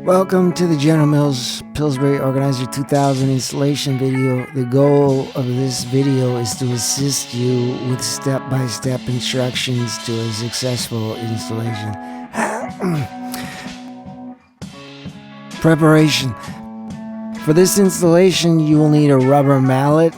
Welcome to the General Mills Pillsbury Organizer 2000 installation video. The goal of this video is to assist you with step-by-step instructions to a successful installation. Preparation. For this installation, you will need a rubber mallet,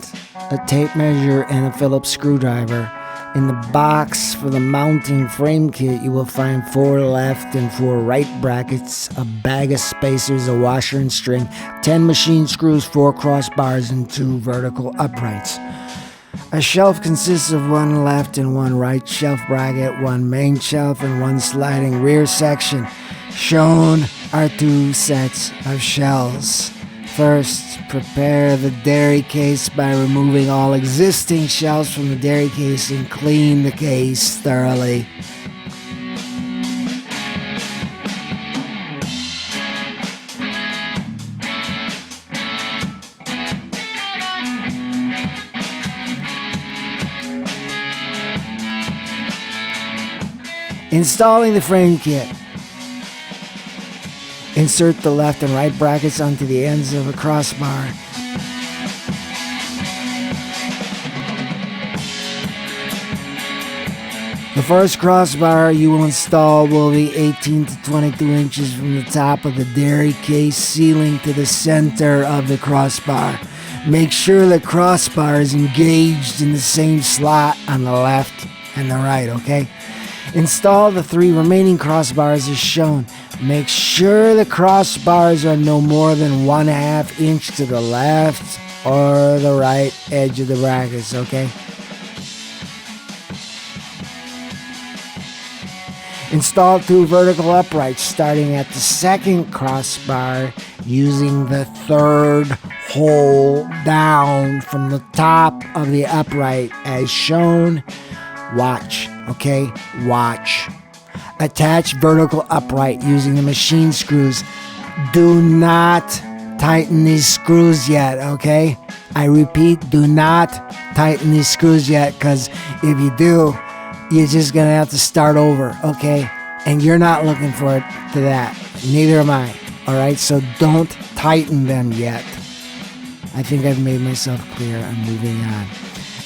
a tape measure, and a Phillips screwdriver. In the box for the mounting frame kit, you will find 4 left and 4 right brackets, a bag of spacers, a washer and string, 10 machine screws, 4 crossbars, and 2 vertical uprights. A shelf consists of 1 left and 1 right shelf bracket, 1 main shelf, and 1 sliding rear section. Shown are 2 sets of shelves. First, prepare the dairy case by removing all existing shelves from the dairy case and clean the case thoroughly. Installing the frame kit. Insert the left and right brackets onto the ends of a crossbar. The first crossbar you will install will be 18 to 22 inches from the top of the dairy case ceiling to the center of the crossbar. Make sure the crossbar is engaged in the same slot on the left and the right, okay? Install the 3 remaining crossbars as shown. Make sure the crossbars are no more than 1/2 inch to the left or the right edge of the brackets, okay? Install 2 vertical uprights starting at the second crossbar using the 3rd hole down from the top of the upright as shown. Watch, okay? Watch. Attach vertical upright using the machine screws. Do not tighten these screws yet, okay? I repeat, do not tighten these screws yet, because if you do, you're just gonna have to start over, okay? And you're not looking forward to that. Neither am I, alright? So don't tighten them yet. I think I've made myself clear. I'm moving on.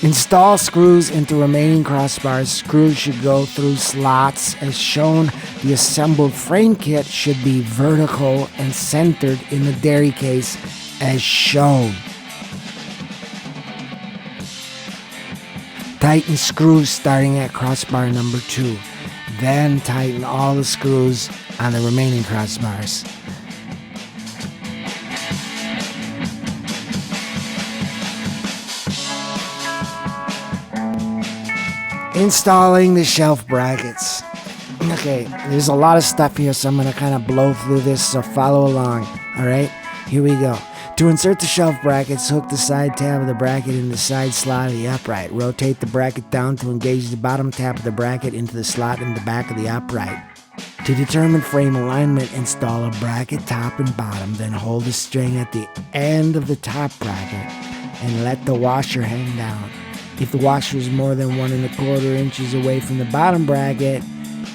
Install screws into remaining crossbars. Screws should go through slots as shown. The assembled frame kit should be vertical and centered in the dairy case as shown. Tighten screws starting at crossbar number 2. Then tighten all the screws on the remaining crossbars. Installing the shelf brackets. Okay, there's a lot of stuff here, so I'm going to kind of blow through this, so follow along. Alright, here we go. To insert the shelf brackets, hook the side tab of the bracket in the side slot of the upright. Rotate the bracket down to engage the bottom tab of the bracket into the slot in the back of the upright. To determine frame alignment, install a bracket top and bottom, then hold the string at the end of the top bracket and let the washer hang down. If the washer is more than 1 1/4 inches away from the bottom bracket,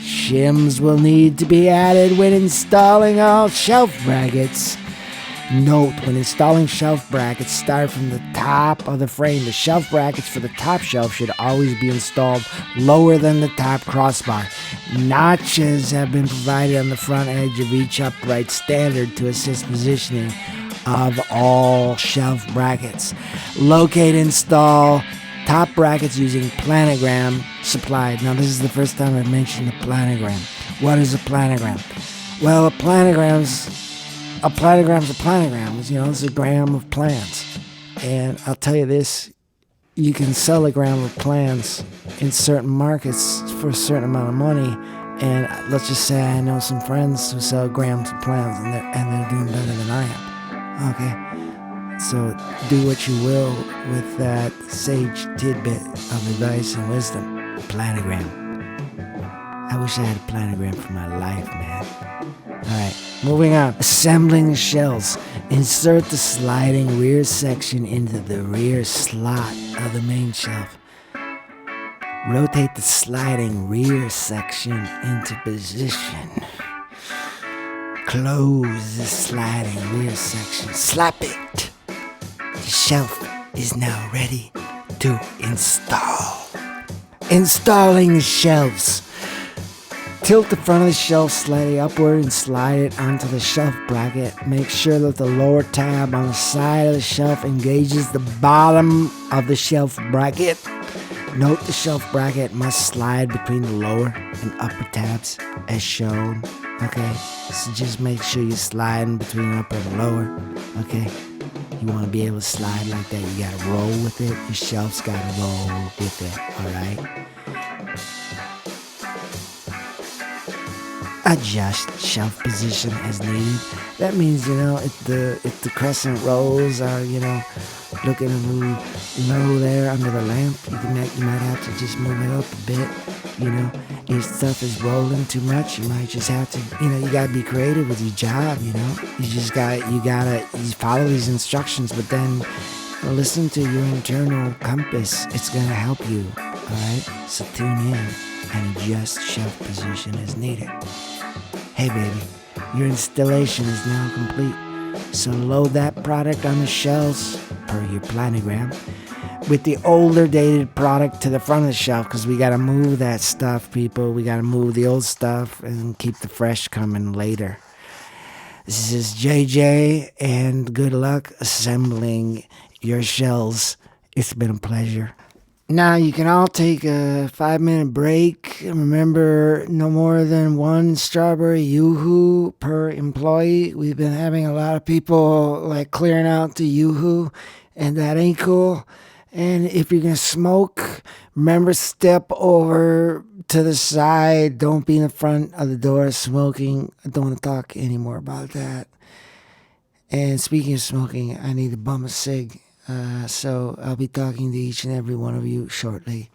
shims will need to be added when installing all shelf brackets. Note, when installing shelf brackets, start from the top of the frame. The shelf brackets for the top shelf should always be installed lower than the top crossbar. Notches have been provided on the front edge of each upright standard to assist positioning of all shelf brackets. Locate and install top brackets using planogram supplied. Now, this is the first time I've mentioned a planogram. What is a planogram? Well, a planogram's a planogram. You know, it's a gram of plans. And I'll tell you this, you can sell a gram of plans in certain markets for a certain amount of money. And let's just say I know some friends who sell grams of plans, and they're doing better than I am. Okay? So do what you will with that sage tidbit of advice and wisdom. Planogram. I wish I had a planogram for my life, man. Alright, moving on. Assembling the shelves. Insert the sliding rear section into the rear slot of the main shelf. Rotate the sliding rear section into position. Close the sliding rear section. Slap it. The shelf is now ready to install. Installing the shelves. Tilt the front of the shelf slightly upward and slide it onto the shelf bracket. Make sure that the lower tab on the side of the shelf engages the bottom of the shelf bracket. Note the shelf bracket must slide between the lower and upper tabs as shown. Okay, so just make sure you're sliding between upper and lower. Okay, you want to be able to slide like that, you gotta roll with it. Your shelf's gotta roll with it, alright? Adjust shelf position as needed. That means, if the crescent rolls are, looking a little low there under the lamp, you might have to just move it up a bit. If stuff is rolling too much, you might just have to, you gotta be creative with your job. You gotta follow these instructions, but then listen to your internal compass. It's gonna help you. All right, so tune in and adjust shelf position as needed. Hey baby, your installation is now complete. So load that product on the shelves per your planogram with the older dated product to the front of the shelf, because we got to move that stuff, people. We got to move the old stuff and keep the fresh coming later. This is JJ, and good luck assembling your shelves. It's been a pleasure. Now you can all take a 5-minute break. Remember, no more than one strawberry yoo-hoo per employee. We've been having a lot of people clearing out the yoo-hoo, and that ain't cool. And if you're gonna smoke, remember, step over to the side. Don't be in the front of the door smoking. I don't want to talk anymore about that. And speaking of smoking, I need to bum a cig. So I'll be talking to each and every one of you shortly.